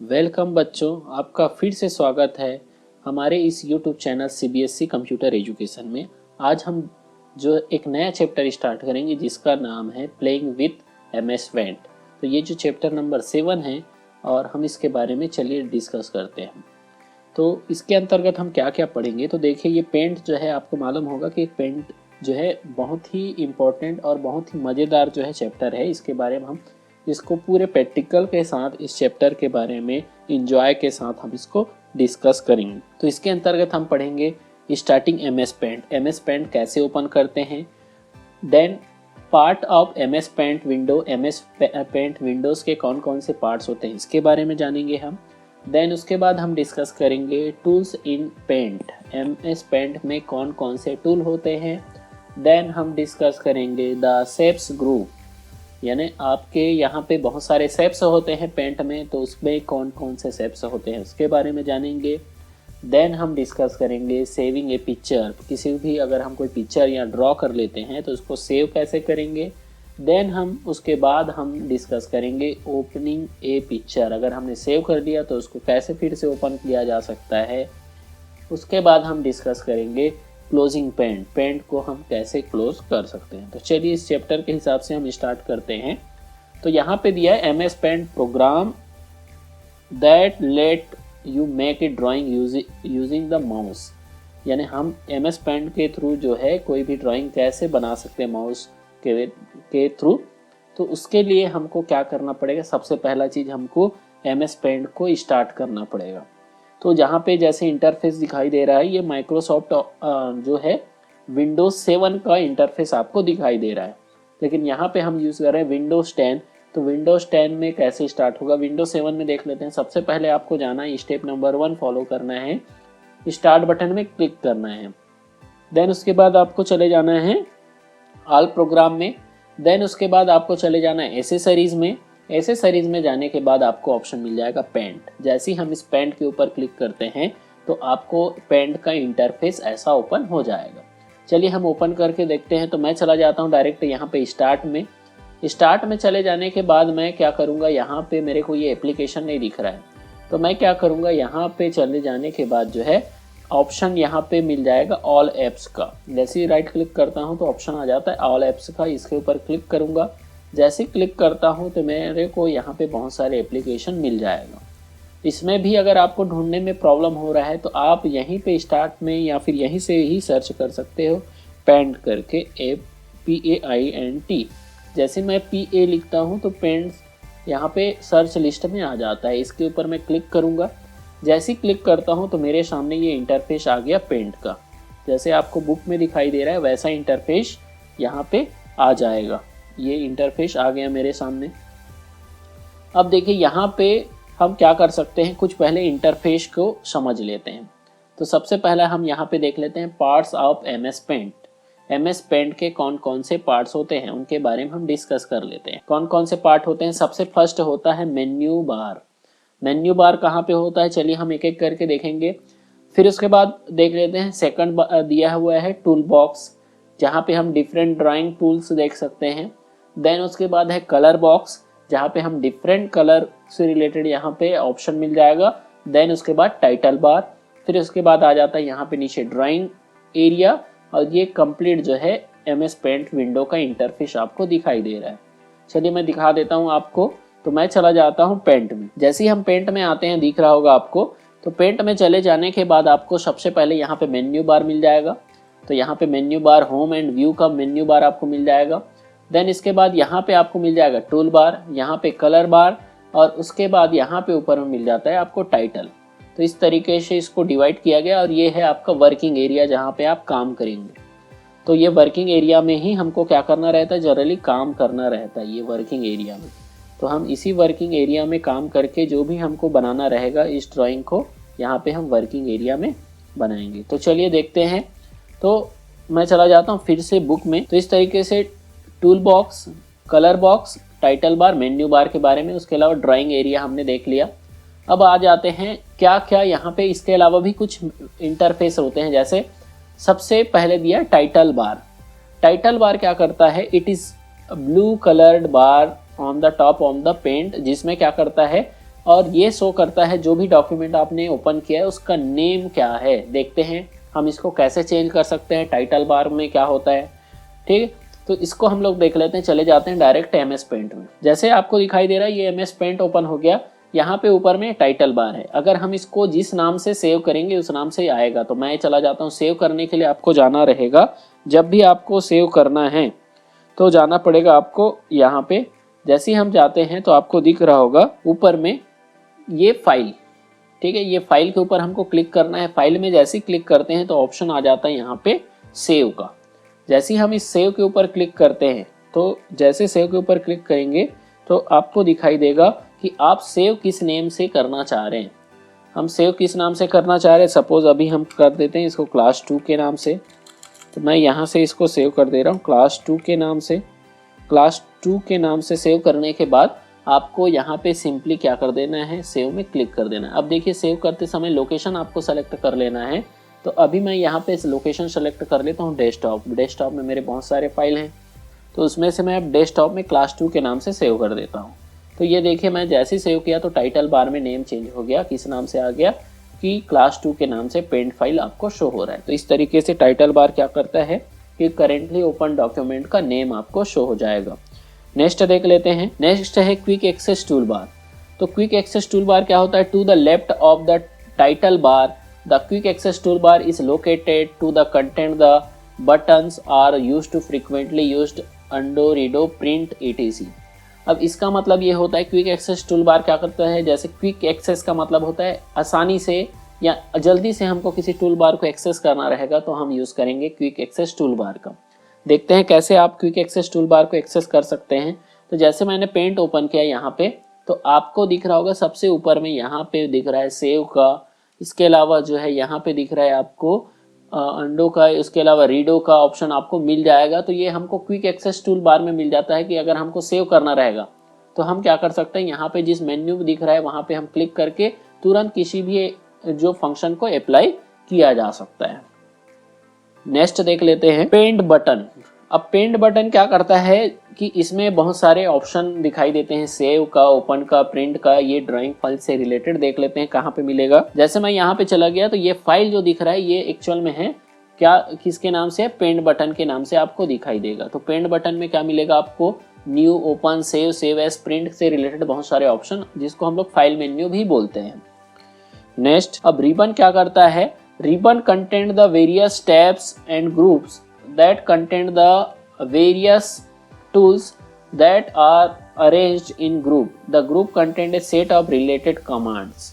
Welcome बच्चों, आपका फिर से स्वागत है हमारे इस YouTube channel CBSE computer education में। आज हम जो एक नया चैप्टर स्टार्ट करेंगे जिसका नाम है प्लेइंग विथ MS पेंट। तो ये जो चैप्टर नंबर 7 है और हम इसके बारे में चलिए डिस्कस करते हैं। तो इसके अंतर्गत हम क्या क्या पढ़ेंगे। तो देखिए, ये पेंट जो है आपको मालूम होगा कि पेंट जो है बहुत ही इम्पोर्टेंट और बहुत ही मज़ेदार जो है चैप्टर है। इसके बारे में हम इसको पूरे प्रैक्टिकल के साथ इस चैप्टर के बारे में इंजॉय के साथ हम इसको डिस्कस करेंगे। तो इसके अंतर्गत हम पढ़ेंगे starting MS paint, MS paint कैसे ओपन करते हैं, then part of MS paint window, MS paint windows के कौन कौन से पार्ट्स होते हैं इसके बारे में जानेंगे हम। देन उसके बाद हम डिस्कस करेंगे tools in paint, MS paint में कौन कौन से टूल होते हैं। देन हम डिस्कस करेंगे द शेप्स ग्रुप, यानी आपके यहाँ पे बहुत सारे शेप्स होते हैं पेंट में, तो उसमें कौन कौन से शेप्स होते हैं उसके बारे में जानेंगे। देन हम डिस्कस करेंगे सेविंग ए पिक्चर, किसी भी अगर हम कोई पिक्चर या ड्रॉ कर लेते हैं तो उसको सेव कैसे करेंगे। देन हम उसके बाद हम डिस्कस करेंगे ओपनिंग ए पिक्चर, अगर हमने सेव कर दिया तो उसको कैसे फिर से ओपन किया जा सकता है। उसके बाद हम डिस्कस करेंगे क्लोजिंग पेंट, पेंट को हम कैसे क्लोज कर सकते हैं। तो चलिए इस चैप्टर के हिसाब से हम स्टार्ट करते हैं। तो यहाँ पे दिया है MS paint program that let you make a drawing using the mouse, यानी हम MS पेंट के थ्रू जो है कोई भी ड्राइंग कैसे बना सकते हैं माउस के थ्रू। तो उसके लिए हमको क्या करना पड़ेगा, सबसे पहला चीज़ हमको MS पेंट को स्टार्ट करना पड़ेगा। तो जहाँ पे जैसे इंटरफेस दिखाई दे रहा है, ये माइक्रोसॉफ्ट जो है विंडोज 7 का इंटरफेस आपको दिखाई दे रहा है, लेकिन यहाँ पे हम यूज़ कर रहे हैं विंडोज 10। तो विंडोज 10 में कैसे स्टार्ट होगा, विंडोज 7 में देख लेते हैं। सबसे पहले आपको जाना है, स्टेप नंबर 1 फॉलो करना है, स्टार्ट बटन में क्लिक करना है। देन उसके बाद आपको चले जाना है ऑल प्रोग्राम में। देन उसके बाद आपको चले जाना है एसेसरीज़ में। एसेसरीज में जाने के बाद आपको ऑप्शन मिल जाएगा पेंट। जैसे ही हम इस पेंट के ऊपर क्लिक करते हैं तो आपको पेंट का इंटरफेस ऐसा ओपन हो जाएगा। चलिए हम ओपन करके देखते हैं। तो मैं चला जाता हूं डायरेक्ट यहाँ पे स्टार्ट में। स्टार्ट में चले जाने के बाद मैं क्या करूँगा, यहाँ पे मेरे को ये एप्लीकेशन नहीं दिख रहा है, तो मैं क्या करूँगा, यहाँ पे चले जाने के बाद जो है ऑप्शन यहाँ पे मिल जाएगा ऑल एप्स का। जैसे ही राइट क्लिक करता हूँ तो ऑप्शन आ जाता है ऑल एप्स का, इसके ऊपर क्लिक करूँगा। जैसे क्लिक करता हूं तो मेरे को यहाँ पे बहुत सारे एप्लीकेशन मिल जाएगा। इसमें भी अगर आपको ढूंढने में प्रॉब्लम हो रहा है तो आप यहीं पे स्टार्ट में या फिर यहीं से ही सर्च कर सकते हो पेंट करके, PAINT। जैसे मैं PA लिखता हूं तो पेंट यहाँ पे सर्च लिस्ट में आ जाता है। इसके ऊपर मैं क्लिक करूँगा। जैसे ही क्लिक करता हूँ तो मेरे सामने ये इंटरफेस आ गया पेंट का। जैसे आपको बुक में दिखाई दे रहा है वैसा इंटरफेस यहाँ पे आ जाएगा। ये इंटरफेस आ गया मेरे सामने। अब देखिए यहाँ पे हम क्या कर सकते हैं, कुछ पहले इंटरफेस को समझ लेते हैं। तो सबसे पहला हम यहाँ पे देख लेते हैं parts of MS paint. MS paint के कौन कौन से पार्ट्स होते हैं उनके बारे में हम डिस्कस कर लेते हैं। कौन कौन से पार्ट होते हैं, सबसे फर्स्ट होता है मेन्यू बार। मेन्यू बार कहाँ पे होता है, चलिए हम एक एक करके देखेंगे। फिर उसके बाद देख लेते हैं सेकंड दिया हुआ है टूल बॉक्स, जहाँ पे हम डिफरेंट ड्राइंग टूल्स देख सकते हैं। देन उसके बाद है कलर बॉक्स, जहाँ पे हम डिफरेंट कलर से रिलेटेड यहाँ पे ऑप्शन मिल जाएगा। देन उसके बाद टाइटल बार, फिर उसके बाद आ जाता है यहाँ पे नीचे ड्राइंग एरिया, और ये कंप्लीट जो है MS पेंट विंडो का इंटरफेस आपको दिखाई दे रहा है। चलिए मैं दिखा देता हूँ आपको। तो मैं चला जाता हूँ पेंट में। जैसे ही हम पेंट में आते हैं, दिख रहा होगा आपको, तो पेंट में चले जाने के बाद आपको सबसे पहले यहाँ पे मेन्यू बार मिल जाएगा। तो यहाँ पे menu bar, home and view का मेन्यू बार आपको मिल जाएगा। देन इसके बाद यहाँ पे आपको मिल जाएगा टूल बार, यहाँ पे कलर बार, और उसके बाद यहाँ पे ऊपर में मिल जाता है आपको टाइटल। तो इस तरीके से इसको डिवाइड किया गया, और ये है आपका वर्किंग एरिया जहाँ पे आप काम करेंगे। तो ये वर्किंग एरिया में ही हमको क्या करना रहता है, जनरली काम करना रहता है ये वर्किंग एरिया में। तो हम इसी वर्किंग एरिया में काम करके जो भी हमको बनाना रहेगा इस ड्राइंग को, यहाँ पे हम वर्किंग एरिया में बनाएंगे। तो चलिए देखते हैं। तो मैं चला जाता हूँ फिर से बुक में। तो इस तरीके से tool box, colour box, title bar, menu bar के बारे में, उसके अलावा ड्राइंग एरिया हमने देख लिया। अब आ जाते हैं क्या क्या यहाँ पे इसके अलावा भी कुछ इंटरफेस होते हैं। जैसे सबसे पहले दिया टाइटल बार। टाइटल बार क्या करता है, it is blue coloured bar on the top on the paint, जिसमें क्या करता है और ये शो करता है जो भी डॉक्यूमेंट आपने ओपन किया है उसका नेम क्या है। देखते हैं हम इसको कैसे चेंज कर सकते हैं, टाइटल बार में क्या होता है। ठीक है, तो इसको हम लोग देख लेते हैं। चले जाते हैं डायरेक्ट एमएस पेंट में। जैसे आपको दिखाई दे रहा है ये एमएस पेंट ओपन हो गया। यहाँ पे ऊपर में टाइटल बार है। अगर हम इसको जिस नाम से सेव करेंगे उस नाम से ही आएगा। तो मैं चला जाता हूँ। सेव करने के लिए आपको जाना रहेगा, जब भी आपको सेव करना है तो जाना पड़ेगा आपको यहाँ पे। जैसे ही हम जाते हैं तो आपको दिख रहा होगा ऊपर में ये फाइल। ठीक है, ये फाइल के ऊपर हमको क्लिक करना है। फाइल में जैसे ही क्लिक करते हैं तो ऑप्शन आ जाता है यहाँ पे सेव का। जैसे ही हम इस सेव के ऊपर क्लिक करते हैं तो जैसे सेव के ऊपर क्लिक करेंगे तो आपको दिखाई देगा कि आप सेव किस नेम से करना चाह रहे हैं। हम सेव किस नाम से करना चाह रहे हैं, सपोज अभी हम कर देते हैं इसको क्लास 2 के नाम से। तो मैं यहाँ से इसको सेव कर दे रहा हूँ क्लास 2 के नाम से। क्लास 2 के नाम से सेव करने के बाद आपको यहाँ पे सिंपली क्या कर देना है, सेव में क्लिक कर देना है। अब देखिए सेव करते समय लोकेशन आपको सेलेक्ट कर लेना है। तो अभी मैं यहाँ पे लोकेशन सेलेक्ट कर लेता हूँ डेस्कटॉप। डेस्कटॉप में मेरे बहुत सारे फाइल हैं, तो उसमें से मैं अब डेस्कटॉप में क्लास 2 के नाम से सेव कर देता हूँ। तो ये देखिए मैं जैसे ही सेव किया तो टाइटल बार में नेम चेंज हो गया। किस नाम से आ गया कि क्लास 2 के नाम से पेंट फाइल आपको शो हो रहा है। तो इस तरीके से टाइटल बार क्या करता है कि करेंटली ओपन डॉक्यूमेंट का नेम आपको शो हो जाएगा। नेक्स्ट देख लेते हैं। नेक्स्ट है क्विक एक्सेस टूल बार। तो क्विक एक्सेस टूल बार क्या होता है, to the left of the title bar the quick access tool bar is located to the content the buttons are used to frequently used undo redo print etc। अब इसका मतलब ये होता है quick access tool बार क्या करता है, जैसे क्विक एक्सेस का मतलब होता है आसानी से या जल्दी से हमको किसी टूल बार को एक्सेस करना रहेगा तो हम यूज़ करेंगे क्विक एक्सेस टूल बार का। देखते हैं कैसे आप क्विक एक्सेस टूल बार को एक्सेस कर सकते हैं। तो जैसे मैंने पेंट ओपन किया यहाँ पे तो आपको दिख रहा होगा सबसे ऊपर में यहाँ पे दिख रहा है सेव का। इसके अलावा जो है यहाँ पे दिख रहा है आपको अंडो का। इसके अलावा रीडो का ऑप्शन आपको मिल जाएगा। तो ये हमको क्विक एक्सेस टूल बार में मिल जाता है कि अगर हमको सेव करना रहेगा तो हम क्या कर सकते हैं, यहाँ पे जिस मेन्यू दिख रहा है वहाँ पे हम क्लिक करके तुरंत किसी भी जो फंक्शन को अप्लाई किया जा सकता है। नेक्स्ट देख लेते हैं पेंट बटन। अब पेंट बटन क्या करता है कि इसमें बहुत सारे ऑप्शन दिखाई देते हैं, सेव का, ओपन का, प्रिंट का। ये ड्राइंग फाइल से रिलेटेड देख लेते हैं कहाँ पे मिलेगा। जैसे मैं यहाँ पे चला गया तो ये फाइल जो दिख रहा है ये एक्चुअल में है क्या, किसके नाम से, पेंट बटन के नाम से आपको दिखाई देगा। तो पेंट बटन में क्या मिलेगा आपको, new, open, save, save as, print से रिलेटेड बहुत सारे ऑप्शन जिसको हम लोग फाइल मेन्यू भी बोलते हैं। नेक्स्ट अब रिबन क्या करता है, ribbon content the various tabs and groups that content the various tools that are arranged in group. The group contains a set of related commands.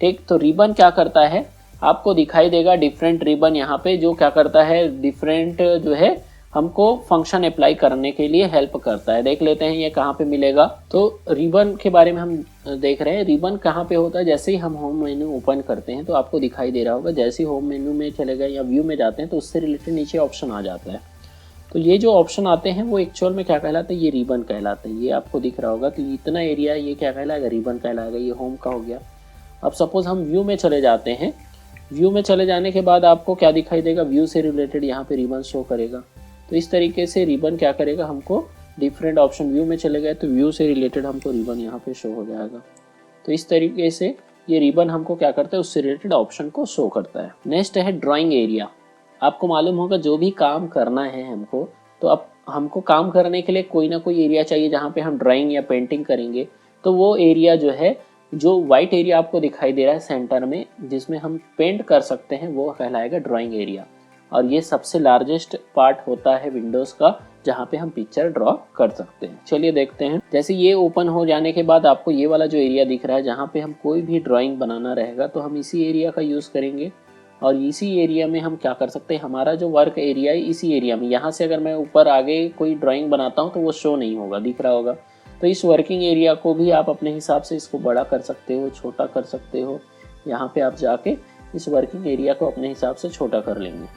ठीक, तो रिबन क्या करता है, आपको दिखाई देगा डिफरेंट रिबन यहाँ पे जो क्या करता है, डिफरेंट जो है हमको फंक्शन अप्लाई करने के लिए हेल्प करता है। देख लेते हैं ये कहाँ पे मिलेगा। तो रिबन के बारे में हम देख रहे हैं। रिबन कहाँ पे होता है, जैसे ही हम होम मेन्यू ओपन करते हैं तो आपको दिखाई दे रहा होगा। जैसे ही होम मेन्यू में चले गए या व्यू में जाते हैं तो उससे रिलेटेड नीचे ऑप्शन आ जाता है। तो ये जो ऑप्शन आते हैं वो एक्चुअल में क्या कहलाते हैं, ये रिबन कहलाते हैं। ये आपको दिख रहा होगा। तो इतना एरिया ये क्या कहलाएगा, रिबन कहलाएगा। ये होम का हो गया। अब सपोज हम व्यू में चले जाते हैं। व्यू में चले जाने के बाद आपको क्या दिखाई देगा, व्यू से रिलेटेड यहाँ पे रिबन शो करेगा। तो इस तरीके से रिबन क्या करेगा, हमको डिफरेंट ऑप्शन, व्यू में चले गए तो व्यू से रिलेटेड हमको रिबन यहाँ पे शो हो जाएगा। तो इस तरीके से ये रिबन हमको क्या करता है, उससे रिलेटेड ऑप्शन को शो करता है। नेक्स्ट है ड्राइंग एरिया। आपको मालूम होगा जो भी काम करना है हमको, तो अब हमको काम करने के लिए कोई ना कोई एरिया चाहिए जहाँ पे हम ड्राइंग या पेंटिंग करेंगे। तो वो एरिया जो है, जो वाइट एरिया आपको दिखाई दे रहा है सेंटर में जिसमें हम पेंट कर सकते हैं, वो कहलाएगा ड्राइंग एरिया। और ये सबसे लार्जेस्ट पार्ट होता है विंडोज़ का जहाँ पे हम पिक्चर ड्रॉ कर सकते हैं। चलिए देखते हैं। जैसे ये ओपन हो जाने के बाद आपको ये वाला जो एरिया दिख रहा है जहाँ पे हम कोई भी ड्राइंग बनाना रहेगा तो हम इसी एरिया का यूज़ करेंगे। और इसी एरिया में हम क्या कर सकते हैं, हमारा जो वर्क एरिया है इसी एरिया में, यहाँ से अगर मैं ऊपर आगे कोई ड्राइंग बनाता हूँ तो वो शो नहीं होगा, दिख रहा होगा। तो इस वर्किंग एरिया को भी आप अपने हिसाब से इसको बड़ा कर सकते हो, छोटा कर सकते हो। यहाँ पे आप जाके इस वर्किंग एरिया को अपने हिसाब से छोटा कर लेंगे।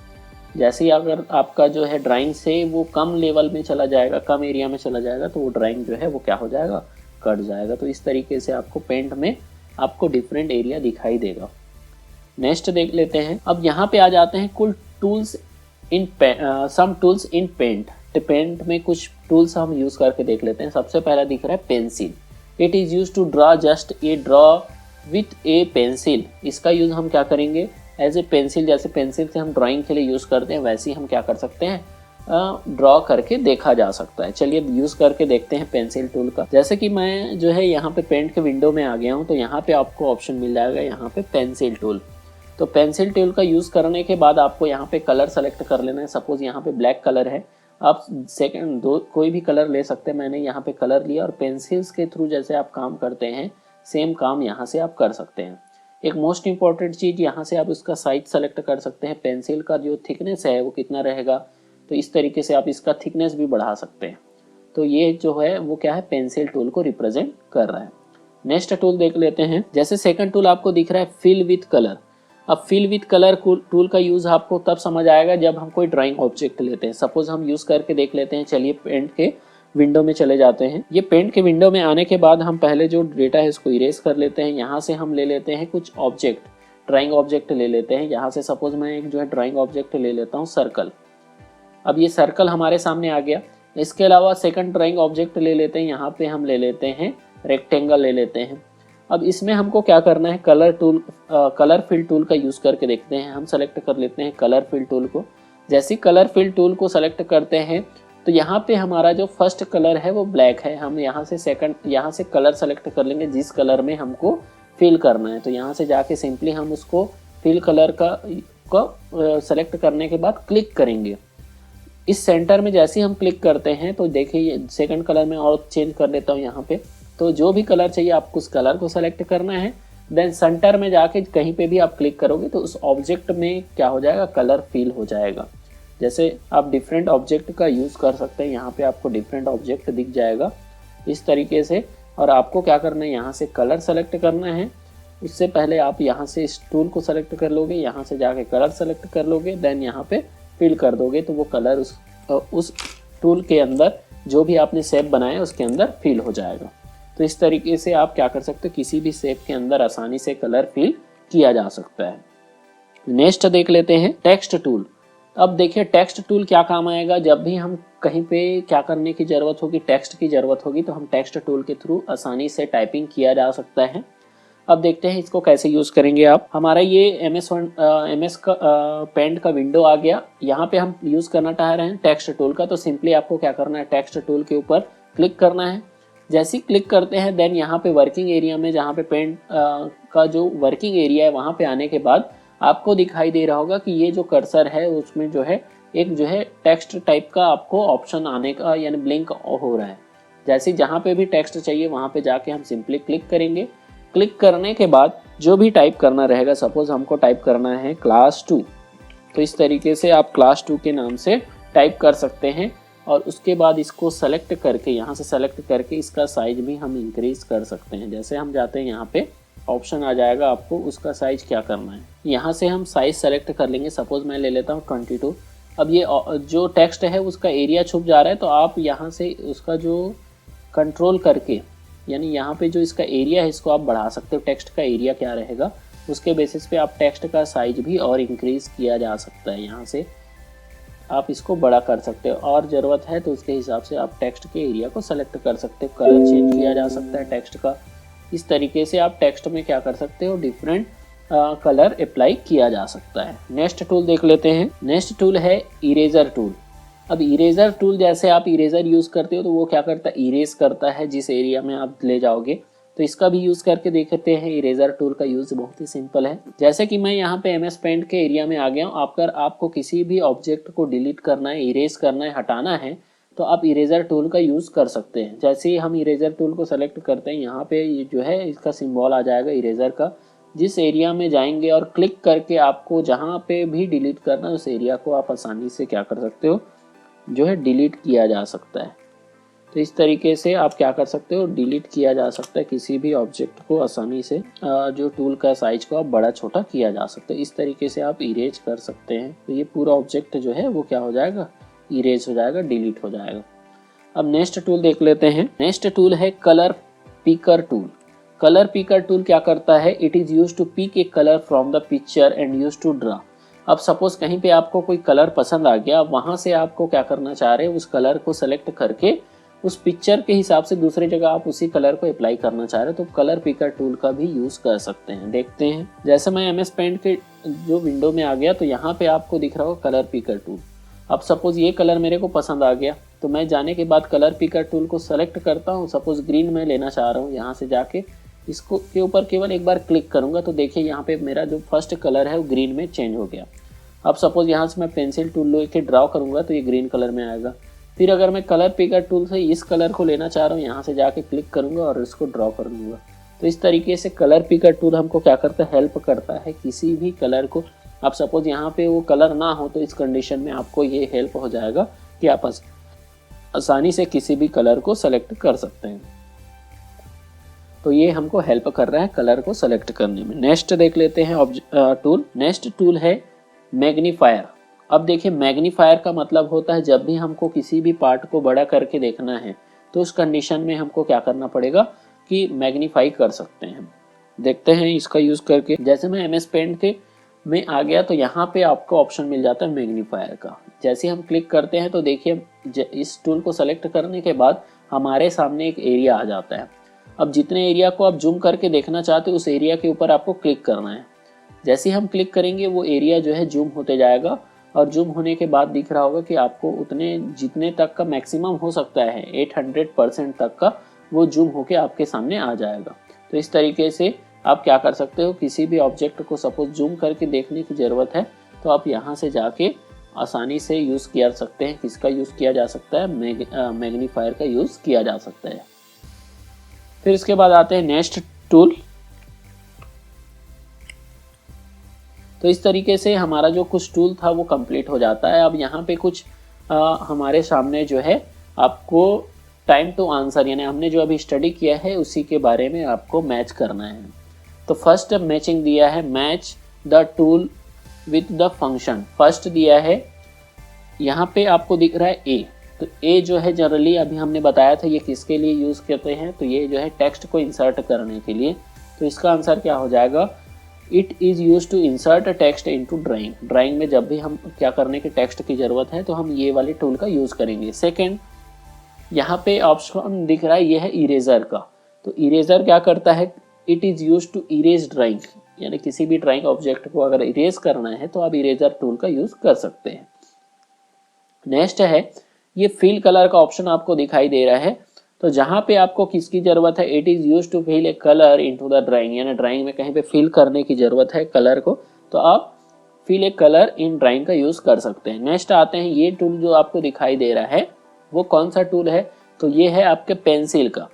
जैसे ही अगर आपका जो है ड्राइंग से वो कम लेवल में चला जाएगा, कम एरिया में चला जाएगा, तो वो ड्राइंग जो है वो क्या हो जाएगा, कट जाएगा। तो इस तरीके से आपको पेंट में आपको डिफरेंट एरिया दिखाई देगा। नेक्स्ट देख लेते हैं। अब यहाँ पे आ जाते हैं कुल tools in some tools in paint. तो पेंट में कुछ टूल्स हम यूज़ करके देख लेते हैं। सबसे पहला दिख रहा है pencil. It is use to draw just a draw with a pencil. इसका यूज़ हम क्या करेंगे, एज ए पेंसिल, जैसे पेंसिल से हम ड्राइंग के लिए यूज़ करते हैं वैसे ही हम क्या कर सकते हैं, ड्रॉ करके देखा जा सकता है। चलिए यूज़ करके देखते हैं पेंसिल टूल का। जैसे कि मैं जो है यहाँ पे पेंट के विंडो में आ गया हूँ, तो यहाँ पे आपको ऑप्शन मिल जाएगा यहाँ पे पेंसिल टूल। तो पेंसिल टूल का यूज़ करने के बाद आपको यहाँ पे कलर सेलेक्ट कर लेना है। सपोज यहाँ पे ब्लैक कलर है, आप सेकंड दो कोई भी कलर ले सकते हैं। मैंने यहाँ पे कलर लिया और पेंसिल्स के थ्रू जैसे आप काम करते हैं सेम काम यहाँ से आप कर सकते हैं। एक मोस्ट इंपॉर्टेंट चीज़, यहाँ से आप इसका साइज सेलेक्ट कर सकते हैं। पेंसिल का जो थिकनेस है वो कितना रहेगा, तो इस तरीके से आप इसका थिकनेस भी बढ़ा सकते हैं। तो ये जो है वो क्या है, पेंसिल टूल को रिप्रेजेंट कर रहा है। नेक्स्ट टूल देख लेते हैं। जैसे सेकंड टूल आपको दिख रहा है फिल विथ कलर। अब फिल विथ कलर टूल का यूज़ आपको तब समझ आएगा जब हम कोई ड्राइंग ऑब्जेक्ट लेते हैं। सपोज हम यूज़ करके देख लेते हैं। चलिए पेंट के विंडो में चले जाते हैं। ये पेंट के विंडो में आने के बाद हम पहले जो डेटा है इसको इरेज कर लेते हैं। यहाँ से हम ले लेते हैं कुछ ऑब्जेक्ट, ड्राइंग ऑब्जेक्ट ले लेते हैं। यहाँ से सपोज मैं एक जो है ड्राइंग ऑब्जेक्ट ले लेता हूँ सर्कल। अब ये सर्कल हमारे सामने आ गया। इसके अलावा सेकंड ड्राइंग ऑब्जेक्ट ले लेते हैं। यहाँ पे हम ले लेते हैं रेक्टेंगल ले लेते हैं। अब इसमें हमको क्या करना है, कलर फिल टूल का यूज़ करके देखते हैं। हम सेलेक्ट कर लेते हैं कलर फिल टूल को। जैसे कलर फिल टूल को सेलेक्ट करते हैं तो यहाँ पे हमारा जो फर्स्ट कलर है वो ब्लैक है। हम यहाँ से कलर सेलेक्ट कर लेंगे जिस कलर में हमको फिल करना है। तो यहाँ से जाके सिंपली हम उसको फिल कलर का सेलेक्ट करने के बाद क्लिक करेंगे। इस सेंटर में जैसे ही हम क्लिक करते हैं तो देखिए सेकंड कलर में और चेंज कर लेता हूँ यहाँ पे। तो जो भी कलर चाहिए आपको उस कलर को सेलेक्ट करना है। देन सेंटर में जाके कहीं पे भी आप क्लिक करोगे तो उस ऑब्जेक्ट में क्या हो जाएगा, कलर फिल हो जाएगा। जैसे आप डिफरेंट ऑब्जेक्ट का यूज़ कर सकते हैं। यहाँ पे आपको डिफरेंट ऑब्जेक्ट दिख जाएगा इस तरीके से। और आपको क्या करना है, यहाँ से कलर सेलेक्ट करना है। उससे पहले आप यहाँ से इस टूल को सेलेक्ट कर लोगे, यहाँ से जाके कलर सेलेक्ट कर लोगे, देन यहाँ पे फिल कर दोगे तो वो कलर उस टूल के अंदर जो भी आपने शेप बनाया उसके अंदर फिल हो जाएगा। तो इस तरीके से आप क्या कर सकते हो, किसी भी शेप के अंदर आसानी से कलर फिल किया जा सकता है। नेक्स्ट देख लेते हैं टेक्स्ट टूल। अब देखिए टेक्स्ट टूल क्या काम आएगा, जब भी हम कहीं पे क्या करने की ज़रूरत होगी, टेक्स्ट की ज़रूरत होगी तो हम टेक्स्ट टूल के थ्रू आसानी से टाइपिंग किया जा सकता है। अब देखते हैं इसको कैसे यूज़ करेंगे आप। हमारा ये एमएस का पेंट का विंडो आ गया। यहाँ पे हम यूज़ करना चाह रहे हैं टेक्स्ट टूल का। तो सिंपली आपको क्या करना है, टेक्स्ट टूल के ऊपर क्लिक करना है। जैसे ही क्लिक करते हैं देन यहाँ पे वर्किंग एरिया में, जहाँ पे पेंट का जो वर्किंग एरिया है वहाँ पे आने के बाद आपको दिखाई दे रहा होगा कि ये जो कर्सर है उसमें जो है एक जो है टेक्स्ट टाइप का आपको ऑप्शन आने का यानी ब्लिंक हो रहा है। जैसे जहाँ पे भी टेक्स्ट चाहिए वहाँ पे जाके हम सिंपली क्लिक करेंगे। क्लिक करने के बाद जो भी टाइप करना रहेगा, सपोज हमको टाइप करना है क्लास 2, तो इस तरीके से आप क्लास 2 के नाम से टाइप कर सकते हैं। और उसके बाद इसको सेलेक्ट करके, यहाँ से सेलेक्ट करके इसका साइज भी हम इंक्रीज कर सकते हैं। जैसे हम जाते हैं यहाँ पे ऑप्शन आ जाएगा आपको उसका साइज क्या करना है। यहाँ से हम साइज सेलेक्ट कर लेंगे। सपोज मैं ले लेता हूँ 22। अब ये जो टेक्स्ट है उसका एरिया छुप जा रहा है तो आप यहाँ से उसका जो कंट्रोल करके यानी यहाँ पे जो इसका एरिया है इसको आप बढ़ा सकते हो। टेक्स्ट का एरिया क्या रहेगा उसके बेसिस पे आप टेक्स्ट का साइज भी और इंक्रीज किया जा सकता है। यहाँ से आप इसको बड़ा कर सकते हो और ज़रूरत है तो उसके हिसाब से आप टेक्स्ट के एरिया को सेलेक्ट कर सकते हो। कलर चेंज किया जा सकता है टेक्स्ट का। इस तरीके से आप टेक्स्ट में क्या कर सकते हो, डिफरेंट कलर अप्लाई किया जा सकता है। नेक्स्ट टूल देख लेते हैं। नेक्स्ट टूल है इरेजर टूल। अब इरेजर टूल जैसे आप इरेजर यूज़ करते हो तो वो क्या करता है, इरेज करता है जिस एरिया में आप ले जाओगे। तो इसका भी यूज़ करके देखते हैं। इरेजर टूल का यूज़ बहुत ही सिंपल है। जैसे कि मैं यहाँ पे एमएस पेंट के एरिया में आ गया हूँ। आपको किसी भी ऑब्जेक्ट को डिलीट करना है, इरेज करना है, हटाना है तो आप इरेजर टूल का यूज़ कर सकते हैं। जैसे ही हम इरेजर टूल को सेलेक्ट करते हैं यहाँ पे जो है इसका सिंबल आ जाएगा इरेजर का। जिस एरिया में जाएंगे और क्लिक करके आपको जहाँ पे भी डिलीट करना है उस एरिया को आप आसानी से क्या कर सकते हो, जो है डिलीट किया जा सकता है। तो इस तरीके से आप क्या कर सकते हो, डिलीट किया जा सकता है किसी भी ऑब्जेक्ट को आसानी से। जो टूल का साइज को आप बड़ा छोटा किया जा सकता है। इस तरीके से आप इरेज कर सकते हैं। तो ये पूरा ऑब्जेक्ट जो है वो क्या हो जाएगा, इरेज हो जाएगा, डिलीट हो जाएगा। अब नेक्स्ट टूल देख लेते हैं। नेक्स्ट टूल है colour picker tool. Colour picker tool क्या करता है, it is use to pick a colour from the picture and use to draw. अब सपोज कहीं पे आपको कोई कलर पसंद आ गया, वहाँ से आपको क्या करना चाह रहे हैं, उस कलर को सेलेक्ट करके उस पिक्चर के हिसाब से दूसरी जगह आप उसी कलर को अप्लाई करना चाह रहे हो तो कलर पिकर टूल का भी यूज कर सकते हैं। देखते हैं, जैसे मैं एमएस पेंट के जो विंडो में आ गया तो यहाँ पे आपको दिख रहा होगा कलर पिकर टूल। अब सपोज ये कलर मेरे को पसंद आ गया तो मैं जाने के बाद कलर पिकर टूल को सेलेक्ट करता हूँ। सपोज ग्रीन मैं लेना चाह रहा हूँ, यहाँ से जाके इसको के ऊपर केवल एक बार क्लिक करूंगा तो देखिए यहाँ पे मेरा जो फर्स्ट कलर है वो ग्रीन में चेंज हो गया। अब सपोज यहाँ से मैं पेंसिल टूल लेके ड्रॉ करूंगा तो ये ग्रीन कलर में आएगा। फिर अगर मैं कलर पिकर टूल से इस कलर को लेना चाह रहा हूँ, यहाँ से जाके क्लिक करूंगा और इसको ड्रॉ कर लूँगा। तो इस तरीके से कलर पिकर टूल हमको क्या करता है, हेल्प करता है किसी भी कलर को। आप सपोज यहाँ पे वो कलर ना हो तो इस कंडीशन में आपको ये हेल्प हो जाएगा कि आप आसानी से किसी भी कलर को सेलेक्ट कर सकते हैं। तो ये हमको हेल्प कर रहा है कलर को सेलेक्ट करने में। नेक्स्ट देख लेते हैं टूल। नेक्स्ट टूल है मैग्नीफायर। अब देखिए मैग्नीफायर का मतलब होता है जब भी हमको किसी भी पार्ट को बड़ा करके देखना है तो उस कंडीशन में हमको क्या करना पड़ेगा कि मैग्नीफाई कर सकते हैं। देखते हैं इसका यूज करके। जैसे मैं एमएस पेंट के में आ गया तो यहाँ पे आपको ऑप्शन मिल जाता है मैग्नीफायर का। जैसे हम क्लिक करते हैं तो देखिए इस टूल को सेलेक्ट करने के बाद हमारे सामने एक एरिया आ जाता है। अब जितने एरिया को आप जूम करके देखना चाहते हो उस एरिया के ऊपर आपको क्लिक करना है। जैसे ही हम क्लिक करेंगे वो एरिया जो है जूम होते जाएगा और जूम होने के बाद दिख रहा होगा कि आपको उतने जितने तक का मैक्सिमम हो सकता है 800% तक का वो जूम होके आपके सामने आ जाएगा। तो इस तरीके से आप क्या कर सकते हो, किसी भी ऑब्जेक्ट को सपोज जूम करके देखने की ज़रूरत है तो आप यहाँ से जाके आसानी से यूज़ किया सकते हैं। किसका यूज़ किया जा सकता है, मैग्नीफायर का यूज़ किया जा सकता है। फिर इसके बाद आते हैं नेक्स्ट टूल। तो इस तरीके से हमारा जो कुछ टूल था वो कंप्लीट हो जाता है। अब यहाँ पे कुछ हमारे सामने जो है आपको टाइम टू आंसर यानी हमने जो अभी स्टडी किया है उसी के बारे में आपको मैच करना है। तो फर्स्ट मैचिंग दिया है match the tool with the function. First दिया है यहाँ पे आपको दिख रहा है ए। तो ए जो है जनरली अभी हमने बताया था ये किसके लिए यूज़ करते हैं, तो ये जो है टेक्स्ट को इंसर्ट करने के लिए। तो इसका आंसर क्या हो जाएगा, it is use to insert text into drawing. Drawing में जब भी हम क्या करने की टेक्स्ट की ज़रूरत है तो हम ये वाले टूल का यूज़ करेंगे। सेकेंड यहाँ पे ऑप्शन दिख रहा है ये है इरेजर का। तो इरेजर क्या करता है, it is use to erase drawing, यानी किसी भी ड्राइंग ऑब्जेक्ट को अगर इरेज करना है तो आप इरेजर टूल का यूज़ कर सकते हैं। नेक्स्ट है ये फिल कलर का ऑप्शन आपको दिखाई दे रहा है। तो जहाँ पे आपको किसकी ज़रूरत है, it is use to fill a colour into the drawing, यानी ड्राइंग में कहीं पे फिल करने की ज़रूरत है कलर को तो आप fill a colour in drawing का यूज़ कर सकते हैं। नेक्स्ट आते हैं ये टूल जो आपको दिखाई दे रहा है वो कौन सा टूल है, तो ये है आपके पेंसिल का।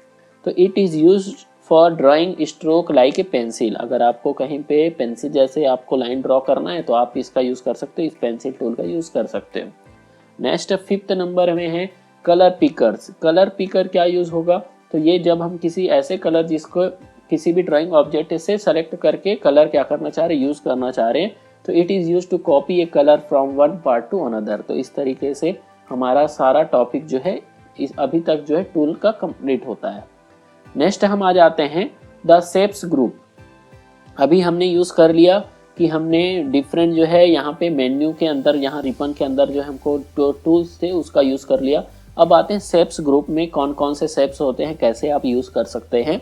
तो it is use for drawing stroke like a pencil. अगर आपको कहीं पे पेंसिल जैसे आपको लाइन ड्रॉ करना है तो आप इसका यूज़ कर सकते हो, इस पेंसिल टूल का यूज़ कर सकते हो। नेक्स्ट फिफ्थ नंबर में है कलर पिकर्स। कलर पिकर क्या यूज़ होगा, तो ये जब हम किसी ऐसे कलर जिसको किसी भी ड्राइंग ऑब्जेक्ट से सेलेक्ट करके कलर क्या करना चाह रहे हैं, यूज़ करना चाह रहे हैं, तो it is use to copy a colour from one part to another. तो इस तरीके से हमारा सारा टॉपिक जो है इस अभी तक जो है टूल का कंप्लीट होता है। नेक्स्ट हम आ जाते हैं द शेप्स ग्रुप। अभी हमने यूज़ कर लिया कि हमने डिफरेंट जो है यहाँ पे मेन्यू के अंदर, यहाँ रिबन के अंदर जो हमको टूल्स थे उसका यूज़ कर लिया। अब आते हैं शेप्स ग्रुप में कौन कौन से शेप्स होते हैं, कैसे आप यूज़ कर सकते हैं।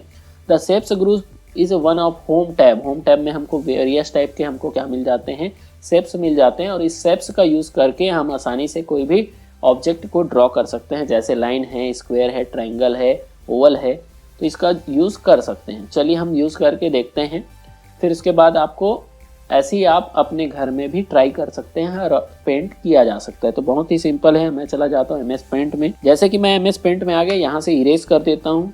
The shapes group is one of home tab. Home tab में हमको वेरियस टाइप के हमको क्या मिल जाते हैं, शेप्स मिल जाते हैं और इस शेप्स का यूज़ करके हम आसानी से कोई भी ऑब्जेक्ट को ड्रॉ कर सकते हैं। जैसे लाइन है, स्क्वायर है, ट्रायंगल है, ओवल है, तो इसका यूज़ कर सकते हैं। चलिए हम यूज़ करके देखते हैं। फिर उसके बाद आपको ऐसे ही आप अपने घर में भी ट्राई कर सकते हैं और पेंट किया जा सकता है। तो बहुत ही सिंपल है। मैं चला जाता हूँ एमएस पेंट में। जैसे कि मैं एमएस पेंट में आ गया, यहाँ से इरेज कर देता हूँ।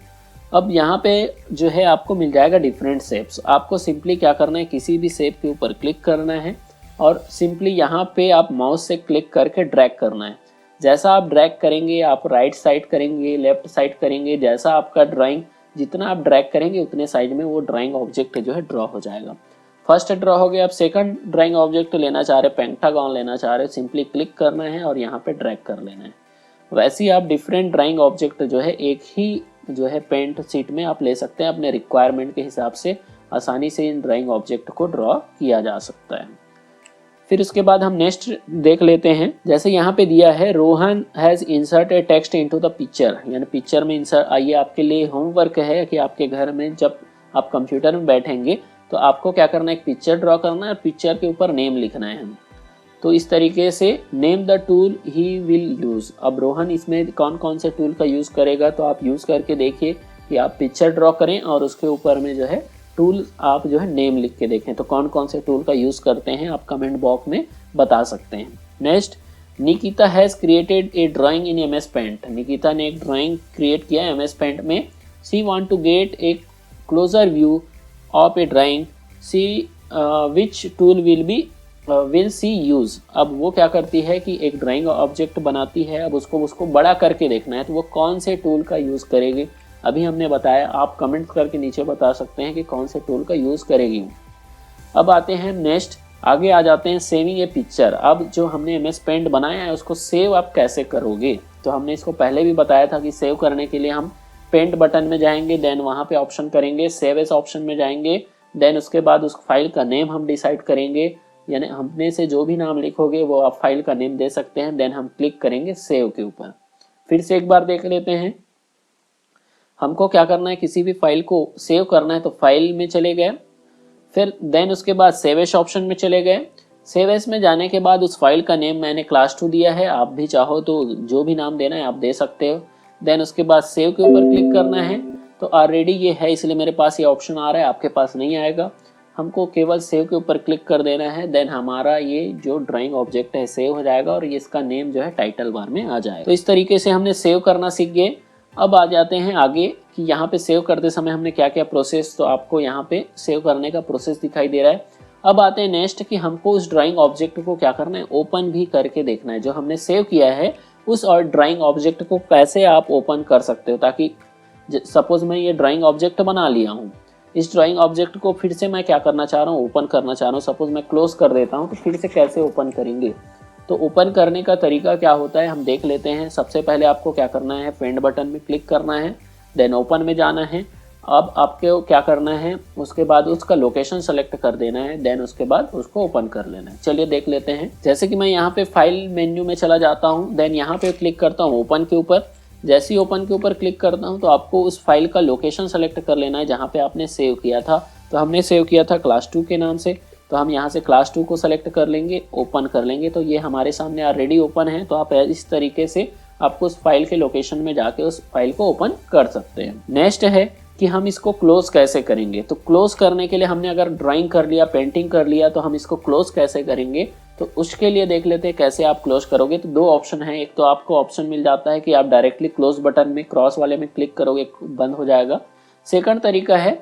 अब यहाँ पे जो है आपको मिल जाएगा डिफरेंट शेप्स। आपको सिंपली क्या करना है, किसी भी शेप के ऊपर क्लिक करना है और सिंपली यहाँ पे आप माउस से क्लिक करके ड्रैग करना है। जैसा आप ड्रैग करेंगे, आप राइट साइड करेंगे, लेफ्ट साइड करेंगे, जैसा आपका ड्राइंग जितना आप ड्रैग करेंगे उतने साइड में वो ड्राइंग ऑब्जेक्ट जो है ड्रॉ हो जाएगा। फर्स्ट ड्रॉ हो गया। आप सेकंड ड्राइंग ऑब्जेक्ट लेना चाह रहे, पेंटागन लेना चाह रहे, सिंपली क्लिक करना है और यहाँ पे ड्रैग कर लेना है। वैसे ही आप डिफरेंट ड्राइंग ऑब्जेक्ट जो है एक ही जो है पेंट शीट में आप ले सकते हैं। अपने रिक्वायरमेंट के हिसाब से आसानी से इन ड्राइंग ऑब्जेक्ट को ड्रॉ किया जा सकता है। फिर उसके बाद हम नेक्स्ट देख लेते हैं। जैसे यहाँ पे दिया है Rohan has inserted text into the picture, यानी पिक्चर में इंसर्ट। आइए आपके लिए होमवर्क है कि आपके घर में जब आप कंप्यूटर में बैठेंगे तो आपको क्या करना है, एक पिक्चर ड्रॉ करना है और पिक्चर के ऊपर नेम लिखना है। तो इस तरीके से name the tool he will use. अब रोहन इसमें कौन कौन से टूल का यूज करेगा, तो आप यूज करके देखिए कि आप पिक्चर ड्रॉ करें और उसके ऊपर में जो है टूल आप जो है नेम लिख के देखें। तो कौन कौन से टूल का यूज करते हैं आप कमेंट बॉक्स में बता सकते हैं। Next, Nikita has created a drawing in MS paint. Nikita ने एक ड्राइंग क्रिएट किया MS पेंट में। She want to get a closer view of a drawing, see which tool will she use. अब वो क्या करती है कि एक ड्राइंग ऑब्जेक्ट बनाती है, अब उसको बड़ा करके देखना है, तो वो कौन से टूल का यूज करेगी। अभी हमने बताया, आप कमेंट करके नीचे बता सकते हैं कि कौन से टूल का यूज करेगी। अब आते हैं नेक्स्ट, आगे आ जाते हैं सेविंग ए पिक्चर। अब जो हमने MS पेंट बनाया है उसको सेव आप कैसे करोगे, तो हमने इसको पहले भी बताया था कि सेव करने के लिए हम पेंट बटन में जाएंगे, देन वहाँ पे ऑप्शन करेंगे, सेव एज ऑप्शन में जाएंगे, देन उसके बाद उस फाइल का नेम हम डिसाइड करेंगे, यानी हमने से जो भी नाम लिखोगे वो आप फाइल का नेम दे सकते हैं। देन हम क्लिक करेंगे सेव के ऊपर। फिर से एक बार देख लेते हैं, हमको क्या करना है, किसी भी फाइल को सेव करना है तो फाइल में चले गए, फिर देन उसके बाद सेव एज ऑप्शन में चले गए। सेव एज में जाने के बाद उस फाइल का नेम मैंने क्लास 2 दिया है, आप भी चाहो तो जो भी नाम देना है आप दे सकते हो। देन उसके बाद सेव के ऊपर क्लिक करना है। तो ऑलरेडी ये है इसलिए मेरे पास ये ऑप्शन आ रहा है, आपके पास नहीं आएगा। हमको केवल सेव के ऊपर क्लिक कर देना है, देन हमारा ये जो ड्राइंग ऑब्जेक्ट है सेव हो जाएगा और ये इसका नेम जो है टाइटल बार में आ जाएगा। तो इस तरीके से हमने सेव करना सीख गए। अब आ जाते हैं आगे कि यहाँ पे सेव करते समय हमने क्या क्या प्रोसेस, तो आपको यहाँ पे सेव करने का प्रोसेस दिखाई दे रहा है। अब आते हैं नेक्स्ट कि हमको उस ड्राइंग ऑब्जेक्ट को क्या करना है, ओपन भी करके देखना है। जो हमने सेव किया है उस और ड्राइंग ऑब्जेक्ट को कैसे आप ओपन कर सकते हो, ताकि सपोज मैं ये ड्राइंग ऑब्जेक्ट बना लिया हूँ, इस ड्राइंग ऑब्जेक्ट को फिर से मैं क्या करना चाह रहा हूँ, ओपन करना चाह रहा हूँ। सपोज मैं क्लोज कर देता हूँ तो फिर से कैसे ओपन करेंगे, तो ओपन करने का तरीका क्या होता है हम देख लेते हैं। सबसे पहले आपको क्या करना है, पेंट बटन में क्लिक करना है, देन ओपन में जाना है। अब आपको क्या करना है, उसके बाद उसका लोकेशन सेलेक्ट कर देना है, देन उसके बाद उसको ओपन कर लेना है। चलिए देख लेते हैं। जैसे कि मैं यहाँ पे फाइल मेन्यू में चला जाता हूँ, देन यहाँ पे क्लिक करता हूँ ओपन के ऊपर। जैसे ही ओपन के ऊपर क्लिक करता हूँ तो आपको उस फाइल का लोकेशन सेलेक्ट कर लेना है जहाँ पे आपने सेव किया था। तो हमने सेव किया था क्लास 2 के नाम से, तो हम यहाँ से क्लास 2 को सेलेक्ट कर लेंगे, ओपन कर लेंगे। तो ये हमारे सामने ऑलरेडी ओपन है। तो आप इस तरीके से आपको उस फाइल के लोकेशन में जाके उस फाइल को ओपन कर सकते हैं। नेक्स्ट है कि हम इसको क्लोज कैसे करेंगे। तो क्लोज करने के लिए हमने अगर ड्राइंग कर लिया, पेंटिंग कर लिया, तो हम इसको क्लोज कैसे करेंगे, तो उसके लिए देख लेते हैं कैसे आप क्लोज करोगे। तो दो ऑप्शन है, एक तो आपको ऑप्शन मिल जाता है कि आप डायरेक्टली क्लोज बटन में क्रॉस वाले में क्लिक करोगे, बंद हो जाएगा। सेकंड तरीका है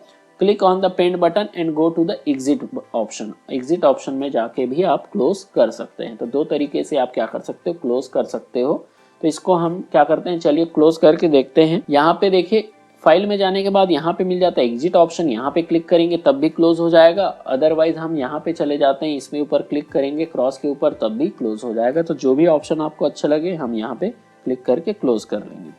click on the paint button and go to the exit option. Exit option में जाके भी आप क्लोज कर सकते हैं। तो दो तरीके से आप क्या कर सकते हो, क्लोज कर सकते हो। तो इसको हम क्या करते हैं, चलिए क्लोज करके देखते हैं। यहाँ पे देखिए फाइल में जाने के बाद यहाँ पे मिल जाता है एग्जिट ऑप्शन, यहाँ पे क्लिक करेंगे तब भी क्लोज हो जाएगा। अदरवाइज हम यहाँ पे चले जाते हैं, इसमें ऊपर क्लिक करेंगे क्रॉस के ऊपर, तब भी क्लोज हो जाएगा। तो जो भी ऑप्शन आपको अच्छा लगे हम यहाँ पे क्लिक करके क्लोज कर लेंगे।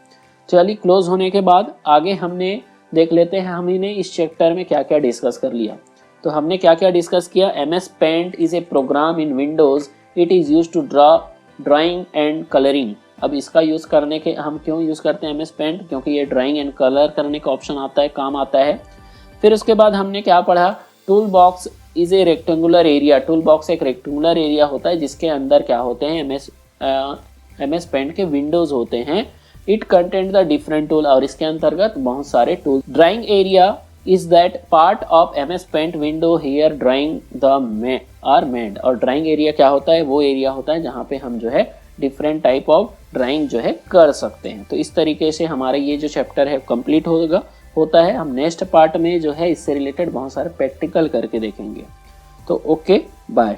चलिए क्लोज होने के बाद आगे हमने देख लेते हैं हमने इस चैप्टर में क्या क्या डिस्कस कर लिया। तो हमने क्या क्या डिस्कस किया, MS paint is a program in Windows, it is use to drawing and colouring. अब इसका यूज करने के हम क्यों यूज करते हैं MS पेंट, क्योंकि ये ड्राइंग एंड कलर करने का ऑप्शन आता है, काम आता है। फिर उसके बाद हमने क्या पढ़ा, tool box is a rectangular area. Tool box एक रेक्टेंगुलर एरिया होता है जिसके अंदर क्या होते हैं, MS पेंट के विंडोज होते हैं। It content the different tool, और इसके अंतर्गत बहुत सारे tool. Drawing area is that part of MS paint window here drawing the are made. और ड्राइंग एरिया क्या होता है, वो एरिया होता है जहाँ पे हम जो है डिफरेंट टाइप ऑफ ड्राइंग जो है कर सकते हैं। तो इस तरीके से हमारा ये जो चैप्टर है कंप्लीट होता है। हम नेक्स्ट पार्ट में जो है इससे रिलेटेड बहुत सारे प्रैक्टिकल करके देखेंगे। तो ओके, बाय।